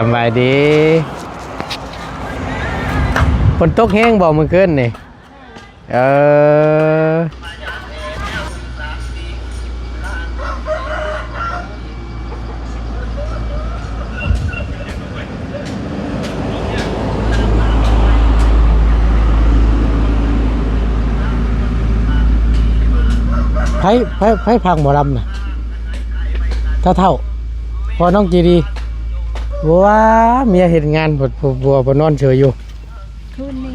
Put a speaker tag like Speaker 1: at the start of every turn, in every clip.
Speaker 1: ำบายดีฝนตกแห้งบ่มื้อคืนนี่ไผพังหมอลำน่ะเท่าพอน้องจีดีว้าเมียเห็นงานบัวนอนเฉยอยู่ทุนนี่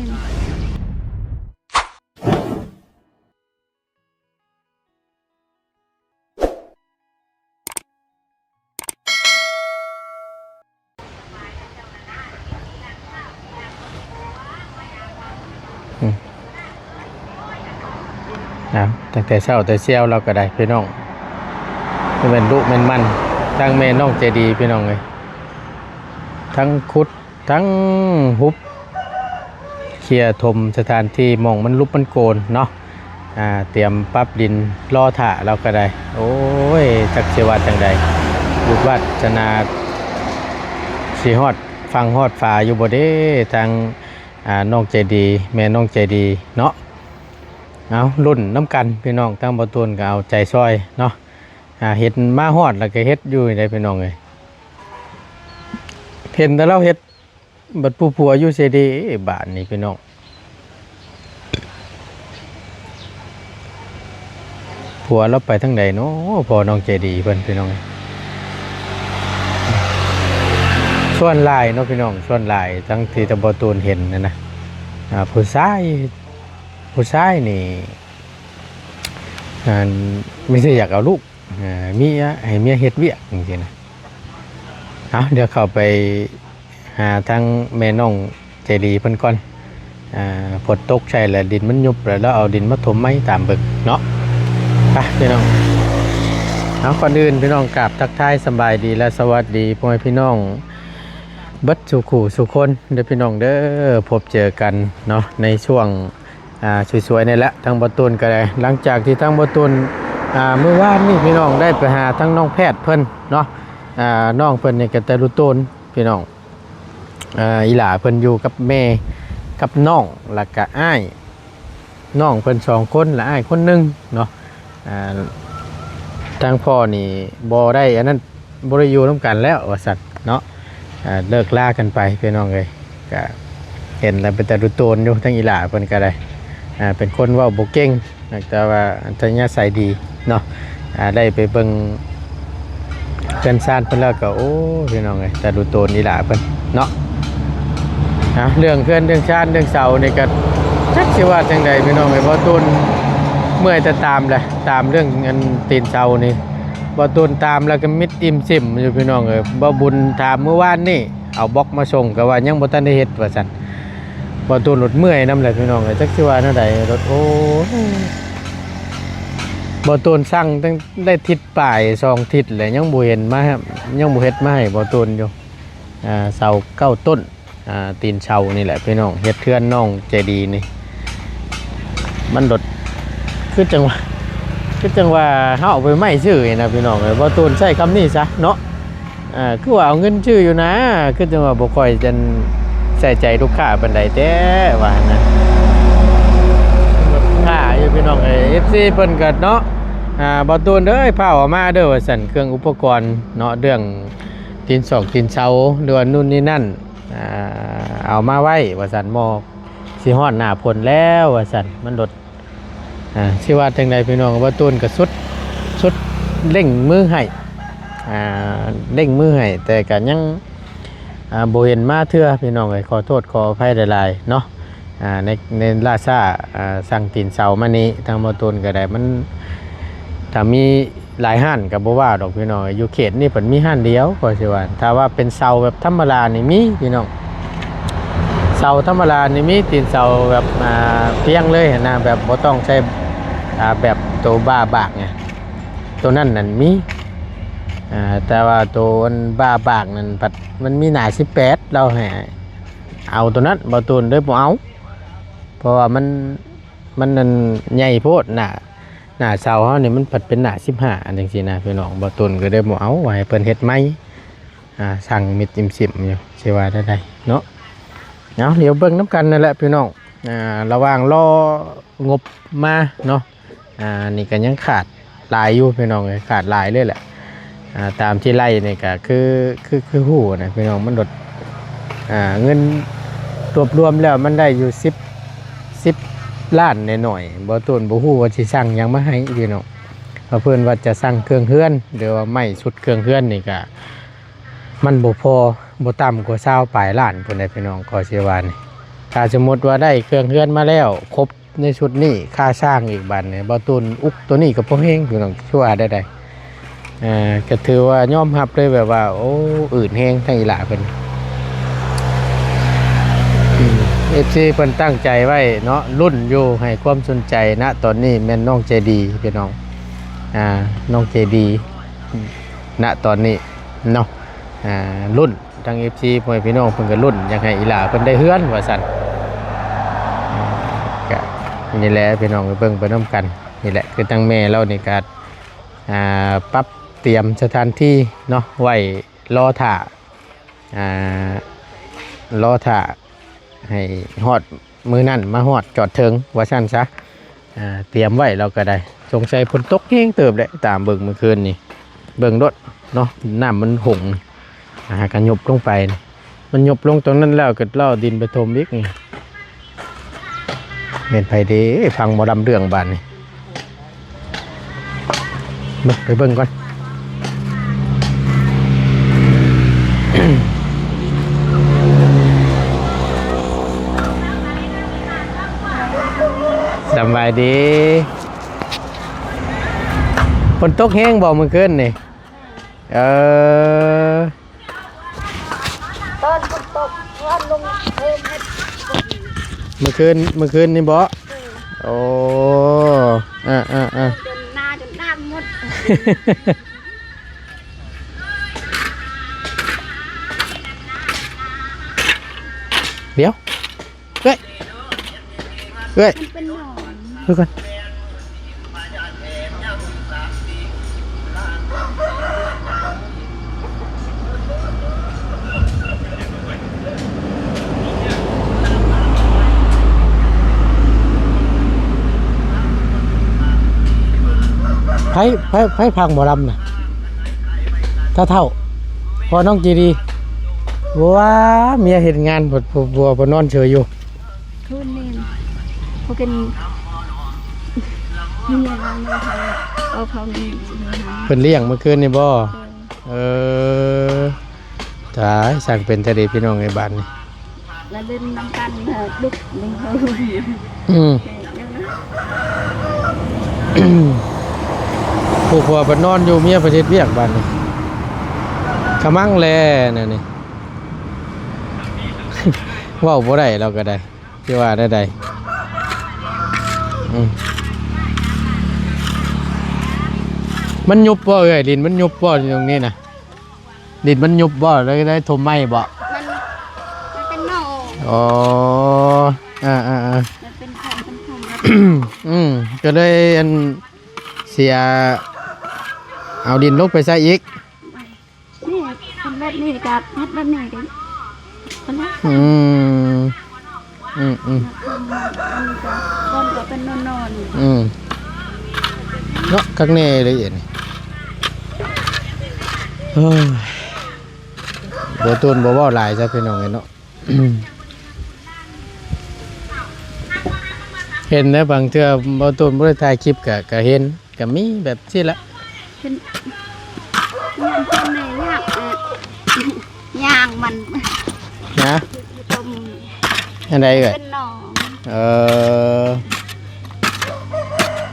Speaker 1: ตั้งแต่เช้าแต่เช้าเราก็ได้พี่น้องเป็นลูกเป็นมันทั้งแม่น้องเจดีพี่น้องเลยทั้งคุดทั้งฮุบเคลียร์ถมสถานที่มองมันลุบมันโกนเนาะเตรียมปรับดินรอถ่าเราก็ได้โอ้ยจักเชวัดจังใดบุญวัดชนาสีฮอดฟังฮอดฝ่าอยู่บ่เด้ทางน้องเจดีแม่น้องเจดีเนาะเอารุ่นน้ำกันพี่น้องตั้งบ่ตูนก็เอาใจซอยเนาะเฮ็ดมาฮอดแล้วก็เฮ็ดอยู่ได้พี่น้องเอ้ยเห็นแต่เราเฮ็ดบัดผู้ผัวอยู่เสดีบ้านนี่พี่น้องผัวเราไปทางใดเนาะพอน้องใจดีเพิ่นพี่น้องส่วนลายเนาะพี่น้องส่วนลายทั้งที่ตะบ่ตูนเห็นนะผู้ชายนี่ไม่ใช่อยากเอาลูกมีให้เมียเฮ็ดเวียกจริงๆนะเดี๋ยวเข้าไปหาทางแม่น้องใจดีเพิ่นก่อนฝนตกใช่แหละดินมันยุบแล้วเอาดินมาถมไม้ตามบึกเนาะไปพี่น้องก่อนอื่นพี่น้องกราบทักทายสบายดีและสวัสดีพ่อแม่พี่น้องเบิดสุขสุคนเด้อพี่น้องเด้อพบเจอกันเนาะในช่วงสวยๆนี่แหละทางบ่ตูนก็ได้หลังจากที่ทางบ่ตูนเมื่อวานนี่พี่น้องได้ไปหาทั้งน้องแพทย์เพิ่นเนาะน้องเพิ่นนี่ก็แต่รู้ต้นพี่น้องอีหล่าเพิ่นอยู่กับแม่กับน้องแล้วก็อ้ายน้องเพิ่น2คนและอ้ายคนนึงเนาะทางพ่อนี่บ่ได้อันนั้นบ่ได้อยู่ร่วมกันแล้วว่าซั่นเนาะเลิกลากันไปพี่น้องเอ้ยก็เห็นแล้วเป็นแต่รู้ต้นอยู่ทั้งอีหล่าเพิ่นก็ได้เป็นคนเว้าบ่เก่งแต่ว่าอัธยาศัยดีเนาะได้ไปเบิ่งเพื่อนซ่านเพิ่นแล้วก็โอ้พี่น้องเอ้ยแต่รู้ต้นอีหล่าเพิ่นเนาะเรื่องเพื่อนเรื่องชาติเรื่องเสานี่ก็จักสิว่าจังใดพี่น้องเอ้ยบ่ตูนเมื่อยจะตามแหละตามเรื่องเงินตีนเสานี่บ่ตูนตามแล้วก็มิดอิ่มซิ่มอยู่พี่น้องเอ้ยบ่บุญถามเมื่อวานนี่เอาบล็อกมาส่งก็ว่ายังบ่ทันได้เฮ็ดว่าซั่นบ่ตูนรถเมื่อยนำแหละพี่น้องเอ้ยจักสิว่าแนวใดรถโอ้บ่ตูนสั่งตั้งได้ทิศปลาย2ทิศแล้วยังบ่เห็นมายังบ่เฮ็ดมาให้บ่ตูนอยู่เสา9ต้นตีนเชานี่แหละพี่น้องเฮ็ดเทือนน้องใจดีนี่มันดดคือจังว่าเฮาเอาไปไม่ชื่อนะพี่น้องเอ้ยบ่ตูนใช้คำนี้ซะเนาะคือว่าเอาเงินชื่ออยู่นะคือจังว่าบ่ค่อยจะใส่ใจลูกค้าปานใดแท้ว่านะค่าอยู่พี่น้องเอ้ย FC เพิ่นก็เนาะบ่ตูนเอ้ยพาออกมาเด้อว่าซั่นเครื่องอุปกรณ์เนาะเรื่องตีนศอกตีนเชาหรือว่านู่นนี่นั่นเอามาไว้ว่าสันหมอกสิฮอดหน้าผลแล้วว่าสันมันลดชื่อว่าจังใดพี่น้องว่าตูนกับสุดเร่งมือให้เร่งมือให้แต่ก็ยังบ่เห็นมาเทื่อพี่น้องขอโทษขออภัยหลายๆเนาะในลาซ่าสั่งตีนเสามานี้ทางบ่ตูนก็ได้มันถ้ามีหลายห้านกับบ่ว่าดอกพี่น้องอยู่เขตนี่เพิ่นมีห้านเดียวก็สิว่าถ้าว่าเป็นเสาแบบธรรมดานี่มีพี่น้องเสาธรรมดานี่มีตีนเสาแบบเพียงเลยนะแบบบ่ต้องใช้แบบตัวบ้าบากไงตัวนั้นนั่นมีแต่ว่าตัวบ้าบากนั่นมันมีหน้า18เราให้เอาตัวนั้นบ่ตูนเด้อบ่เอาเพราะว่ามันนั่นใหญ่โพดหน้าเสาเฮานี่มันเป็นหน้า15อันจังซี่นะพี่น้องบ่ตูนก็ได้บ่เอาไว้เพิ่นเฮ็ดใหม่ สั่งมิดซิมอยู่สิว่าได้เนาะเอาเดี๋ยวเบิ่งน้ำกันนั่นแหละพี่น้องระหว่างรองบมาเนาะนี่ก็ยังขาดหลายอยู่พี่น้องเลยขาดหลายเลยแหละตามที่ไล่นี่ก็คือหู้นะพี่น้องมันลดเงินรวมแล้วมันได้อยู่10 ล้านหน่อยๆบ่ต้นบ่ฮู้ว่าสิสั่งหยังมาให้พี่น้องเพราะเพิ่นว่าจะสั่งเครื่องเฮือนหรือว่าไม้ชุดเครื่องเฮือนนี่ก็มันบ่พอบ่ต่ำกว่า20ปลายล้านพุ่นน่ะพี่น้องก็สิว่านี่ถ้าสมมุติว่าได้เครื่องเฮือนมาแล้วครบในชุดนี้ค่าสร้างอีกบัดนี่บ่ต้นอุกตัวนี้ก็บ่แฮงพี่น้องชั่วได้ก็ถือว่ายอมรับเลยแบบว่าโอ้อื่นแฮงทั้งอีหล่าเพิ่นFC เพิ่นตั้งใจไว้เนาะรุ่นอยู่ให้ความสนใจณตอนนี้แม่นน้องใจดีพี่น้องน้องใจดีณตอนนี้เนาะรุ่นทาง FC พ่อพี่น้องเพิ่นก็รุ่นอยากให้อีหล่าเพิ่นได้เฮือนว่าซั่นก็นี่แหละพี่น้องไปเบิ่งไปนํกันนี่แหละคือทางแม่เรานี่ก็ปรับเตรียมสถานที่เนาะไว้รอถ่ารอถ่าให้ฮอดมือนั่นมาฮอดจอดเทิงว่าซั่นซะเตรียมไว้เราก็ได้สงสัยฝนตกแห้งเติบแหละตามเบิ่งเมื่อคืนนี่เบิ่งรถเนาะน้ำมันหงกันยบลงไปมันยบลงตรงนั้นแล้วก็เล่าดินไปถมอีกนี่เม่นไผเด้ฟังหมอลำเรื่องบ้านนี่ไปเบิ่งก่อนสบายดีฝนตกแห้งบอกเมื่อคืนนี่
Speaker 2: ตอนฝนตกวันลงเพิ่มให้
Speaker 1: เมื่อคืนนี่บ่โอ้
Speaker 2: จนหน้าจนดำหมด
Speaker 1: เดี๋ยวเฮ้ย
Speaker 2: มันเป็นหนอน
Speaker 1: ดูก่อนไพ่พังหมอลำน่ะเท่าพอน้องจีดีว้าเมียเห็นงานบัวนอนเฉยอยู่
Speaker 2: คืนนี้พวกกันมีอะไรไม่ทำเอาเขานี่
Speaker 1: เพิ่นเลี้ยงเมื่อคืนนี่บ่ตายสั่งเป็นทะเลพี่น้องในบ้านนี่
Speaker 2: แล้วเล่นน้ำกันดุกเล่นเขา
Speaker 1: ผู้ผัวไปนอนอยู่เมียประเทศเวียกบ้านนี่ขมังแลนั่นนี่ว้าวบ่ได้เราก็ได้ที่ว่าได้มันยุบบ่เอ้ยดินมันยุบบ่ตรงนี้นะดินมันยุบบ่แล้วได้ถมไม้บ่
Speaker 2: มันเป็นหนอง
Speaker 1: อ๋อ
Speaker 2: มันเป็นของ
Speaker 1: ก็เลยอันเสียเอาดินลงไปใส่อีก
Speaker 2: นี่คนแบบนี้กับเฮ็ดแบบนี้กันคนละก้อนก็เป็นนอน
Speaker 1: เนาะข้างในเลยเอ็นบัวตูนบัวว่าลายซะพี่น้องเนาะเห็นนะบางเทื่อบัวตูนบ่ได้ถ่ายคลิปก็เห็นก็มีแบบนี้ละ
Speaker 2: เป็นย่างในย่างมัน
Speaker 1: นะอะไรเอ่ย
Speaker 2: เป็นหนอง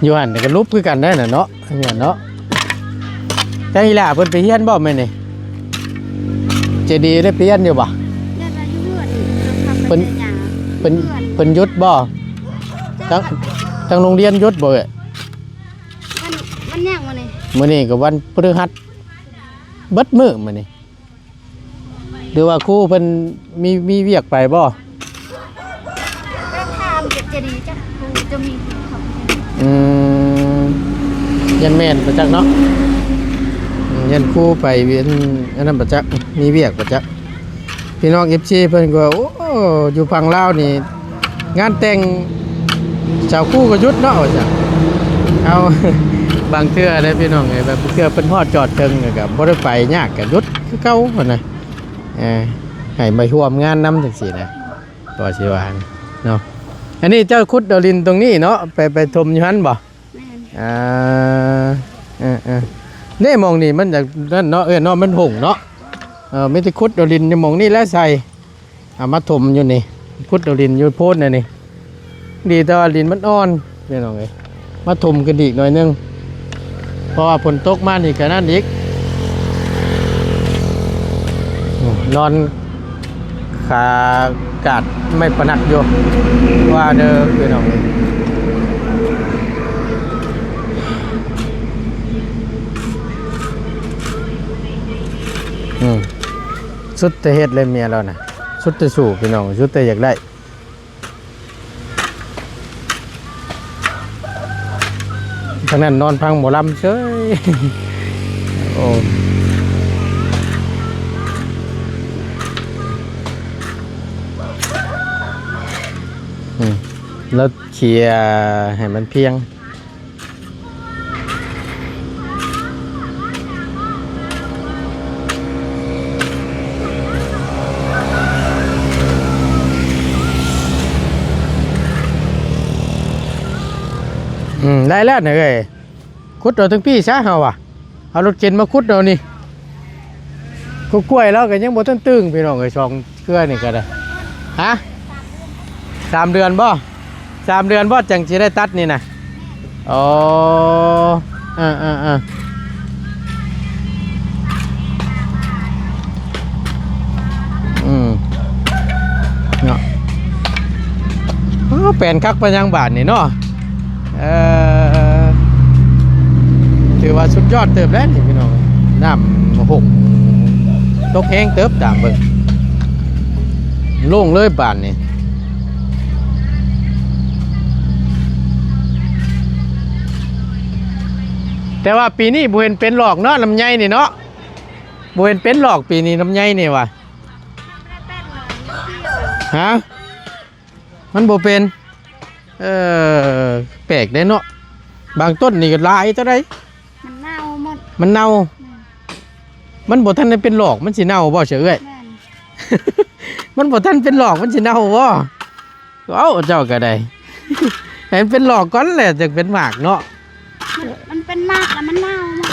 Speaker 1: อยู่หันก็รูปคือกันได้น่ะเนาะเนี่ยเนาะจังอีหล่าเพิ่นไปเฮียนบ่แม่นี่เจดีได้ไปเฮียนอยู่บ่เพิ่นยุดบ่ทั้งโรงเรียนยุดบ่เอ้ย
Speaker 2: มันย่างมื้อนี้
Speaker 1: มื้อนี้ก็วันพฤหัสเบิดมื้อมื้อนี้หรือว่าครูเพิ่นมีเวียกไปบ่
Speaker 2: จะดีจ้ะจะมี
Speaker 1: ยันแม่นประจักเนาะ ยันครู่ไปเวียนอันนั้นประจักษ์มีเวียกประจักษ์พี่น้อง FC เพิ่นก็ว่าโอ้อยู่ฝั่งลาวนี่งานแต่งชาวคู่ก็หยุดเนาะว่าจังเอา บางเทื่อได้พี่น้องเอ้ยแบบเทื่อเพิ่นฮอดจอดเทิงก็บ่ได้ไปยากก็หยุดคือเก่าพุ่นน่ะให้มาร่วมงานนำจังซี่นะบ่สิว่าเนาะอันนี้เจ้าคุดดาวลินตรงนี้เนาะไปทมอยู่หั่นบ่
Speaker 2: แม่น
Speaker 1: นี่มองนี่มันจากนั่นเนาะเนาะมันหงเนาะไม่ได้คุดดาวลินจะมองนี่แล้วใส่มาถมอยู่นี่คุดดาวลินอยู่โพดนี่ดีแต่ว่าลินมันอ่อนนี่น้องเอ้ยมาถมกันอีกหน่อยนึงเพราะว่าฝนตกมานี่กันนั่นอีกนอนขากาดไม่ประนักอยู่ว่าเด้อพี่น้องสุดแต่เฮ็ดเลยเมียเรานะสุดแต่สู่พี่น้องสุดแต่อยากได้ทางนั้นนอนพังหมอลำเฉย โอ้แล้วเคลียร์ให้มันเพียงได้แล้วนะเอ้ยคุดเอาทั้งพี่ซะเฮาว่ะเอารถเข็นมาคุดเอานี่กล้วยแล้วก็ยังบ่ทันตึงพี่น้องเอ้ย2เครือนี่ก็ได้ฮะ3 เดือนบ่3 เดือนบ่จังสิได้ตัดนี่นะอ๋อเนาะแปลนคักไปยังบาทนี่เนาะถือว่าสุดยอดเติบแล้วนี่พี่น้องน้ำหงตกแห้งเติบตามเบิ่งโล่งเลยบานนี่แต่ว่าปีนี้บ่เห็นเป็นหลอกเนาะลำไยนี่เนาะบ่เห็นเป็นหลอกปีนี้ลำไยนี่ว่ะฮะมันบ่เป็นแปลกได้เนาะบางต้นนี่ก็ลายเท่าไร
Speaker 2: มันเน่าหมด
Speaker 1: มันเน่ามันบ่ทันได้เป็นหลอกมันสิเน่าบ่เฉยเอ้ย มันบ่ทันเป็นหลอกมันสิเน่าบ่เอ้าเจ้าก็ได้ เห็นเป็นหลอกก่อนแหละจึงเป็นหมากเนาะ
Speaker 2: มันเป็นหมากแล้วมันเน่าหมด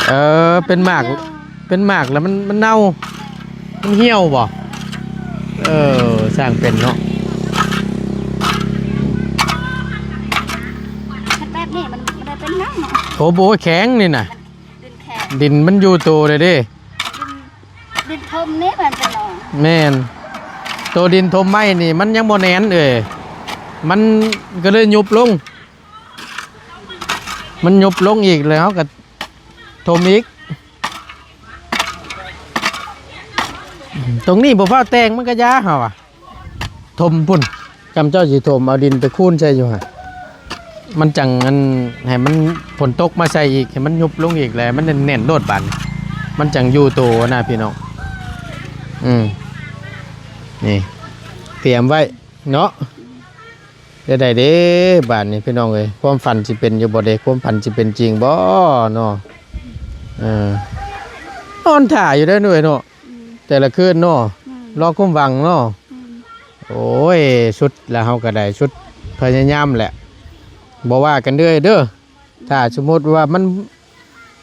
Speaker 1: เป็นหมากแล้วมันเน่ามันเหี่ยวบ่สร้างเป็นเนาะ
Speaker 2: แบบนี้มันได้เป็นน้ำ
Speaker 1: โอ้โหแข็งนี่น่ะ
Speaker 2: ดินแข็ง
Speaker 1: ดินมันอยู่โตเลยดิ
Speaker 2: ดินทมนี่มันเป็นหนอง
Speaker 1: แม่นโตดินทมไม้นี่มันยังบ่แน่นมันก็เลยยุบลงมันยุบลงอีกเลยเขาก็ทมอีกตรงนี้บ่ฟ้าแตงมันก็ยาเฮาอ่ะทมพุ่นจำเจ้าสิทมเอาดินไปคูนใส่อยู่ฮะมันจังอันให้มันฝนตกมาใส่อีกให้มันยุบลงอีกแล้วมันแน่นโดดบันมันจังอยู่โตนะพี่น้องนี่เตรียมไว้เนาะได้เด้บานนี่พี่น้องเอ้ยความฝันสิเป็นอยู่บ่เด้ความฝันสิเป็นจริงบ่เนาะนอนถ่ายอยู่ได้หน่อยเนาะแต่ละคืนเนาะรอคุ้มวังเนาะโอ้ยชุดแล้วเฮาก็ได้ชุดพยายามแหละบ่ว่ากันเด้อถ้าสมมติว่ามัน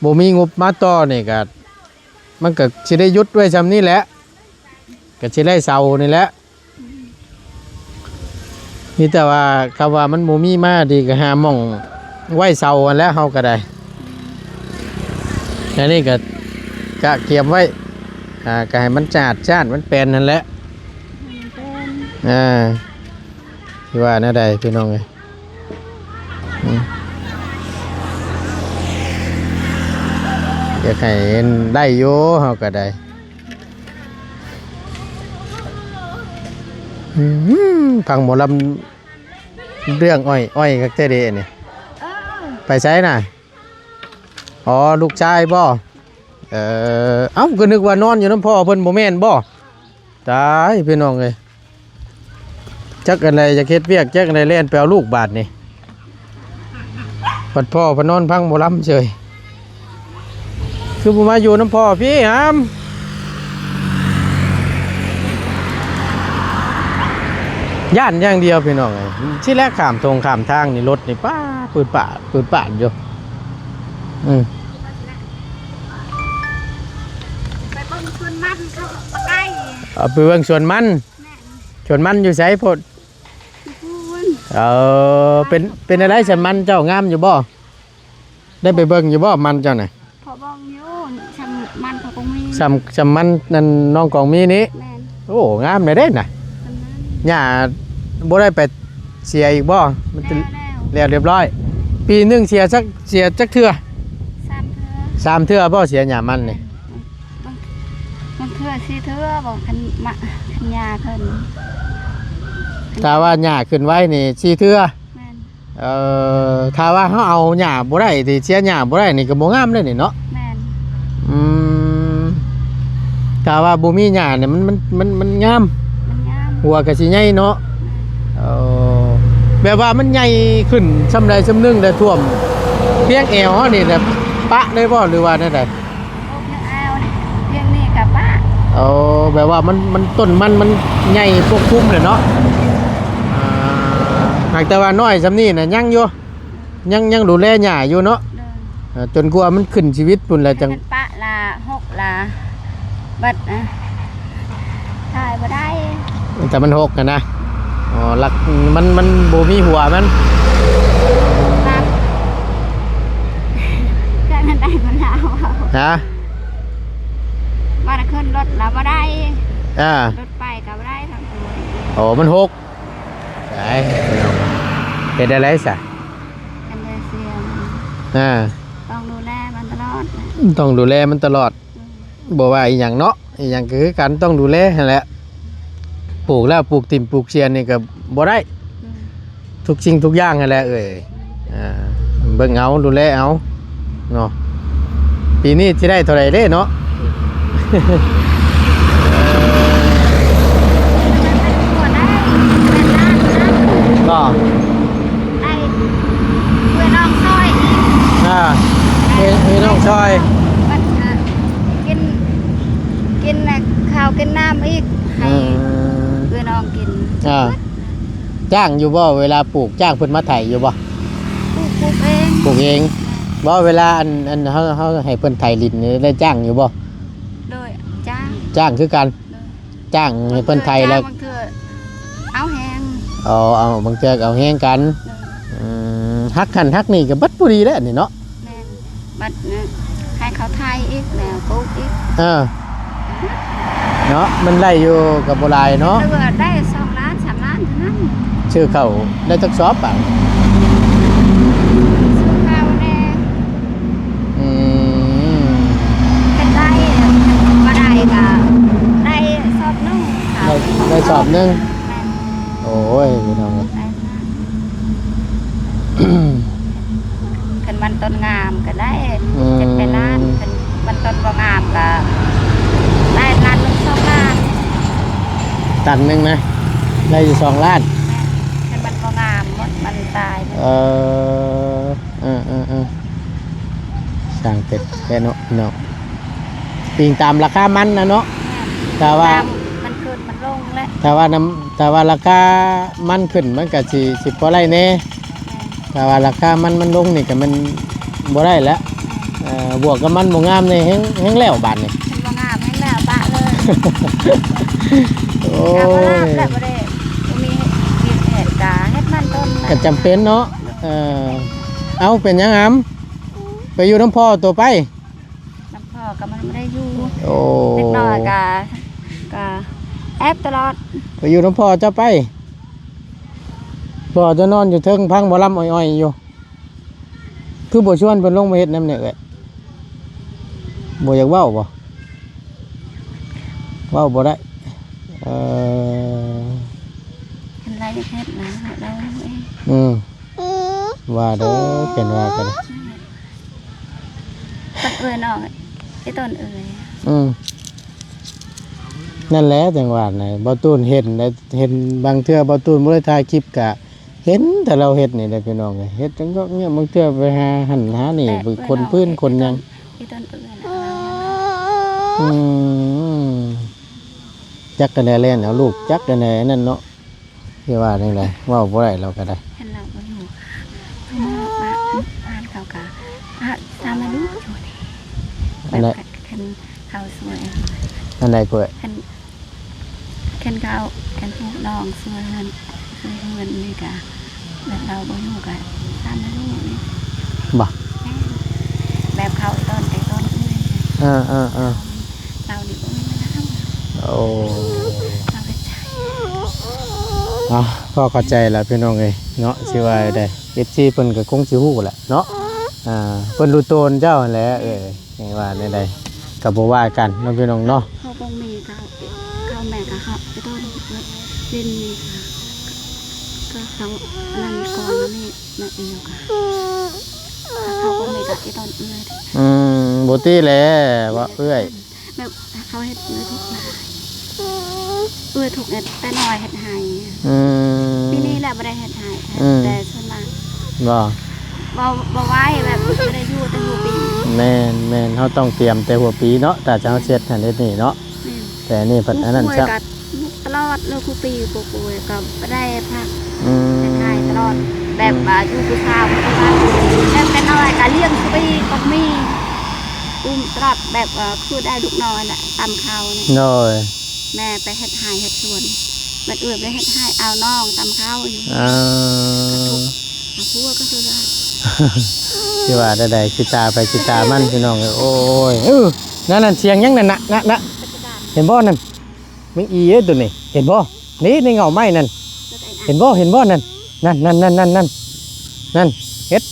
Speaker 1: บ่มีงบมาต่อนี่ก็มันก็สิได้หยุดไว้ซำนี้แหละก็สิได้เซานี่แหละนี่แต่ว่าคำว่ามันบ่มีมาดีก็หาหม่องไว้เซาอันแล้วเฮาก็ได้อันนี้ก็กะเก็บไว้ก็ให้มันจ้านมันแปลนนั่นแหละที่ว่าแนวใดพี่น้องเอ้ยอยากให้ได้อยู่เฮาก็ได้ฟังหมอลำเรื่องอ้อยกักเตเดนี่ไปใช้น่ะอ๋อลูกชายบ่ เอ้าก็นึกว่านอนอยู่น้ำพ่อเพิ่นบ่แม่นบ่ตายพี่น้องเอ้ยจักอะไรจะเฮ็ดเวียกจักอะไรเล่นไปเอาลูกบาดนี่ปัดพ่อพนอนพังบ่ล้ำเฉยคือบ่มาอยู่น้ำพ่อพี่หามย่านอย่างเดียวพี่น้องเอ้ยที่แรกข้ามตรงข้ามทางนี่รถนี่ป้าปืดป่าดอยู่
Speaker 2: ไปเบิ่งสวนมันเขาตะไคร้
Speaker 1: เอาไปเบิ่งสวนมัน
Speaker 2: แม่น
Speaker 1: สวนมันอยู่ไสโพด
Speaker 2: พูน
Speaker 1: เป็นอะไรสวนมันเจ้างามอยู่บ่ได้ไปเบิ่งอยู่บ่มันเจ้าน่ะ
Speaker 2: พอบ้องอยู่ชำมันเขาคงมี
Speaker 1: สำมันนั่นน้องกองมีนี้
Speaker 2: แม่น
Speaker 1: โอ้งามเลยเด้น่ะ
Speaker 2: ตำนั้น
Speaker 1: หญ้าบ่ได้ไปเสียอีกบ่มันจะ
Speaker 2: แล้ว
Speaker 1: แล้วเรียบร้อย ปีหนึงเสียจักเทื่อ
Speaker 2: สามเทื่อ
Speaker 1: 3 เทื่อบ่เสียหญ้ามันนี่
Speaker 2: บางเทื่อสี่เทื่อบอกคันยาเพิ่น
Speaker 1: ถ้าว่าหญ้าขึ้นไว้นี่4 เทื่อ
Speaker 2: แม่น
Speaker 1: ถ้าว่าเฮาเอาหญ้าบ่ได้ที่เสียหญ้าบ่ได้นี่ก็บ่งามเลยนี่เนาะ
Speaker 2: แม่น
Speaker 1: อืมถ้าว่าบ่มีหญ้าเนี่ยมันงาม
Speaker 2: มันงาม
Speaker 1: หัวก็สิใหญ่เนาะแบบว่ามันใหญ่ขึ้นซำใดซำหนึงได้ท่วมเพียงแอวเฮานี่แบบปะเลยบ่หรือว่าแนวใด
Speaker 2: โอ้เพียงเอานี่เพียงนี่กับป้า
Speaker 1: แบบว่ามันต้นมันใหญ่ปกคลุมเลยเนาะหากแต่ว่าน้อยซำนี้น่ะยังอยู่ยังดูแลหญ้าอยู่เนาะ
Speaker 2: เดิน
Speaker 1: จนกว่ามันขึ้นชีวิตพุ่นแล้วจัง
Speaker 2: กันป้าละ6ละบัดนะถ่ายบ่ได้
Speaker 1: แต่มันหกอะนะหลักมันบ่มีหัวมัน
Speaker 2: ครับก็นั่นได้บ่แล้ว
Speaker 1: ฮะ
Speaker 2: มาขึ้นรถแล้วบ่ได้
Speaker 1: อ่าร
Speaker 2: ถไปก็บ่ได้ทั้งตัว
Speaker 1: โอ้มันหกไอ้เป็นอะไรซะ
Speaker 2: กันเลยเสียง ต้องดูแลมันตลอดนะ
Speaker 1: ต้องดูแลมันตลอดบ่ว่าอีหยังเนาะอีหยังก็คือกันต้องดูแลนั่นแหละปลูกแล้วปลูกติ่มปลูกเชียนนี่ก็บ่ได้ทุกสิ่งทุกอย่างนั่นแหละเบิ่งเอาดูแลเอาเนาะปีนี้สิได้เท่าไหร่เด้เนาะ
Speaker 2: ตัวได้เป็นล้านนะ
Speaker 1: ก็
Speaker 2: ได้เพื่อน้องซอยอีก
Speaker 1: มีน้องชอย
Speaker 2: มันกินน่ะข้าวกินน้ำอีกให้เพื่อน้องกิน
Speaker 1: จ้างอยู่บ่เวลาปลูกจ้างเพิ่นมาไถอยู่บ่
Speaker 2: ปลูกเอง
Speaker 1: ปลูกเองบ่เวลาอันเฮาให้เพิ่นไถลิ้นนี่ได้จ้างอยู่บ่
Speaker 2: โดยจ้าง
Speaker 1: จ้างคือกันจ้างให้เพิ่นไถแล้ว
Speaker 2: บางเทื่อเอาแหง
Speaker 1: เอาบางเทื่อก็เอาแฮงกันฮักคันฮักนี่ก็เบัดบ่ดีแล้วนี่เนาะ
Speaker 2: แม่นบัดนะให้เขาไทยอีกแล้วปลูกอีก
Speaker 1: เนาะมันไล่อยู่กับบ่หลายเนาะ
Speaker 2: เดือได้2 ล้าน 3 ล้านเท่านั้น
Speaker 1: ชื่อเขาได้จักสอบป่ะ
Speaker 2: ซื้อข้าวแน่
Speaker 1: อืม
Speaker 2: เป็นได้บ่ได้ก็ได้สอบหนึงค่ะ
Speaker 1: ได้สอบหนึง
Speaker 2: แม่น
Speaker 1: โอ้ยพี่น้อง
Speaker 2: ได้นะคันมันต้นงามก็ได้7-8 ล้านคันมันต้นบ่งามก็ได้ล้านหนึ่ง2 ล้าน
Speaker 1: ตันหนึงนะได้อยู่2 ล้าน
Speaker 2: คันมันบ่งามหมดมันตายเลย
Speaker 1: สั่งเป็ดแค่เนาะเนาะปิงตามราคามันนะเนาะแต่ว่า
Speaker 2: มันขึ้นมันลงแล้ว
Speaker 1: แต่ว่าราคามันขึ้นมันก็สิพอไรแน่แต่ว่าราคามันลงนี่ก็มันบ่ได้แล้วบวกกับมันบ่งามนี่แฮงแล้วบาดนี่
Speaker 2: มันบ่งามให้แล้วปะเลย
Speaker 1: โอ้
Speaker 2: งามบ่งาม
Speaker 1: ย
Speaker 2: แล้วบ่ได้มีเหตุกาเฮ็ดมันต้น
Speaker 1: ก็จำเป็นเนาะเอาเป็นหยังหำไปอยู่น้ำพ่อตัวไป
Speaker 2: น้ำพ่อก็มันไม่ได้อยู่
Speaker 1: โอ้
Speaker 2: เล็กน้อยก็แอบตลอด
Speaker 1: ไปอยู่น้ำพ่อเจ้าไปพ่อจะนอนอยู่เทิงพังบ่ลำอ้อยๆอยู่คือบ่ชวนเพิ่นลงมาเฮ็ดน้ำเนี่ยเอ้ยบ่อยากเว้าบ่เว้าบ่ได้
Speaker 2: เห็นไรจะเฮ็ดนะเราเอง
Speaker 1: ว่าเด้อเป็นว่ากัน
Speaker 2: ตัดเอื้อน้อย ไอ้ต้นเอ่ย
Speaker 1: นั่นแหละจังหวัดไหนบ่ตูนเห็นได้เห็นบางเทื่อบ่ตูนบ่ได้ถ่ายคลิปกะเห็นแต่เราเฮ็ดนี่ได้พี่น้องเอ้ยเฮ็ดจังก็เนี่ยบางเทื่อไปหาหันหานี่เป็นคนพื้นคนหยัง
Speaker 2: ไอ้ต้นเอ่ยนะ
Speaker 1: อืมจักกันแน่เล่นเอาลูกจักกันแน่นั่นเนาะที่ว่าจังไดเว้าบ่ได้เราก็ได้
Speaker 2: เห็นเราบ่อยู่เขามาบ้านเขากะตามมาดูอยู่นี่
Speaker 1: อันใด
Speaker 2: คันเขาสวย
Speaker 1: อันใดกล้วย
Speaker 2: คันเขาคันพวกน้องสวยเงินนี่กะแบบเราบ่อยู่กะตามมาดูนี่
Speaker 1: บ่
Speaker 2: แบบเขาไอ้ต้นเอ่ย เราดิบ่มีน้ำ
Speaker 1: โอ้
Speaker 2: เราไปใช้
Speaker 1: พอเข้าใจแล้วพี่น้องเอ้ยเนาะสิว่าได้ FC เพิ่นก็คงสิฮู้แหละเนาะเพิ่นรู้โตนเจ้านั่นแหละให้ว่าได้ใดก็บ่ว่ากันเนาะพี่น้องเนาะ
Speaker 2: เขาบ่มีเขาแม่กะเขาไอ้ต้นเล่นนี่ค่ะก็เขานั่นก่อนนี่มาเอวค่ะเขาบ่มีกะไอ้ต้นเอื้อย
Speaker 1: บ่ติแหละว่าเอ้ย
Speaker 2: แบบเขาเฮ็ดเอื้อยทุกนาเอื้อยทุกเอ็ดแต่น้อยเฮ็ดให้ปีนี้แหละบ่ได้เฮ็ดให้แต่ส่วนมาก
Speaker 1: บ่
Speaker 2: บ่ไหว้แบบบ่ได้อยู่แต่อยู่ปี
Speaker 1: แม่นเฮาต้องเตรียมแต่หัวปีเนาะถ้าจะเฮาเช็ดหันเฮ็ดนี่เนาะแต่นี่เพิ่นอันนั้นซะ
Speaker 2: ตลอดเลยคือปีป่วยก็บ่ได้พัก
Speaker 1: ม
Speaker 2: ใช่ตลอดแบบอยู่ผู้ชายผู้ชายแล้วเป็นน้อยก็เลี้ยงปีก็มีตลอดแบบคือได้ลูกน้อยน่ะตามเขาเนี่ย
Speaker 1: น้อย
Speaker 2: แม่ไปเฮ็ดหายเฮ็ดสวนบัดเอื้อไปเฮ็ดหายเอาน้องตามเขาอยู่ ผัวก็คือว่า
Speaker 1: ที่ว่าได้ๆคิดตาไปคิดตามันพี่น้องเอ้ยโอ้ยนั่นเสียงยังนั่นน่ะเห็นบ่นั่นมึงอีเอ้ยตัวนี้เห็นบ่นี่ในเงาไม้นั่นเห็นบ่นั่นนั่นเฮ็ด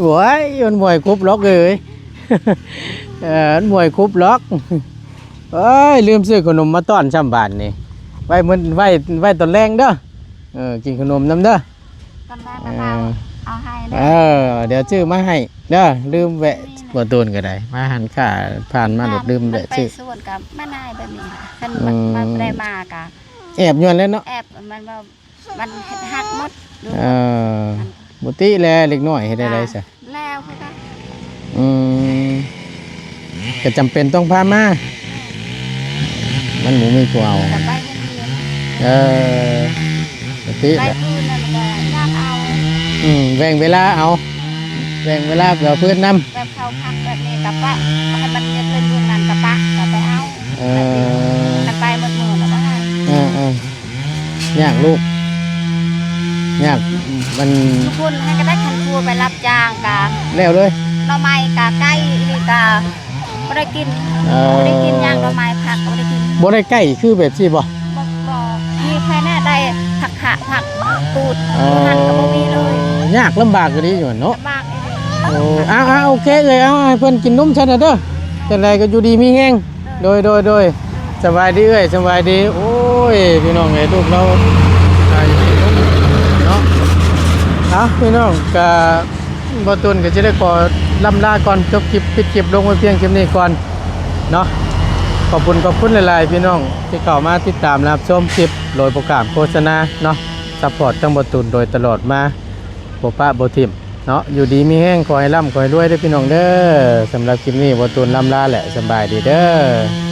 Speaker 1: โว้ยมันมวยคุบล็อกเลยมันมวยคุบล็อกเอ้ยลืมซื้อขนมมาต้อนช่ำบานนี่ไว้ตอนแรงเด้อกินขนมน้ำเด้อ
Speaker 2: ตอนแรกเราเอาให้เลย
Speaker 1: เดี๋ยวชื่อมาให้เด้อลืมแวะบ่ตูนก็ได้มาหันค่าผ่านมาหลดลืมแวะชื่อ
Speaker 2: ไปสวนกับแม่นายแบบนี้คันมันได้มากะ
Speaker 1: แอบย้อนแล้วเนาะ
Speaker 2: แอบมันหักหมด
Speaker 1: บ่ติแลเล็กน้อยเฮ็ดได้ซะ
Speaker 2: แล้วคือกัน
Speaker 1: ก็จำเป็นต้องพามามันหมูมีผู้เอา
Speaker 2: แต่ไปเรียน
Speaker 1: บ่ติ
Speaker 2: ไปคืนนั่นก็ยากเอา
Speaker 1: แบ่งเวลาเอาแบ่งเวลาเผื่อเพื่อนนำ
Speaker 2: แบบเขาพักแบบนี้กับปะให้มันเรียนเล่นรุ่นนั้นกับปะกับไปเอากันไปหมดมือแล้วก็ให้
Speaker 1: ยากลูกยากมัน
Speaker 2: ทุกคนให้ก็ได้คันทัวไปรับจ้างกะ
Speaker 1: แล้วเลย
Speaker 2: หน่อไม้กะไก่นี่กะไม่ได้กินย่างหน่อไม้ผักไม่ได้กิน
Speaker 1: บ่ได้ใกล้คือแบบสิบ่
Speaker 2: บอกมีแค่แน่ได้ผักขะผักกูดหั่นก็บ่มีเลย
Speaker 1: ยากลำบากก็ดีอยู่เนาะ
Speaker 2: ลำบากเอง
Speaker 1: โอเคเลยเอาให้เพิ่นกินนมฉันน่ะเด้อจังไดก็อยู่ดีมีแฮงโดยสบายดีสบายดีโอ้ยพี่น้องเอ้ยลูกเราเนาะพี่น้องก็บ่ตุนก็จะได้ขอลำลาก่อนจบคลิปปิดคลิปลงไว้เพียงคลิปนี้ก่อนเนาะขอบคุณหลายๆพี่น้องที่เข้ามาติดตามรับชมคลิปโดยโปรแกรมโฆษณาเนาะซัพพอร์ตทั้งบ่ตุนโดยตลอดมาบ่ปะบ่ทิ่มเนาะอยู่ดีมีแห้งขอให้ร่ำขอให้รวยเด้อพี่น้องเด้อสำหรับคลิปนี้บ่ตูนลำลาแหละสบายดีเด้อ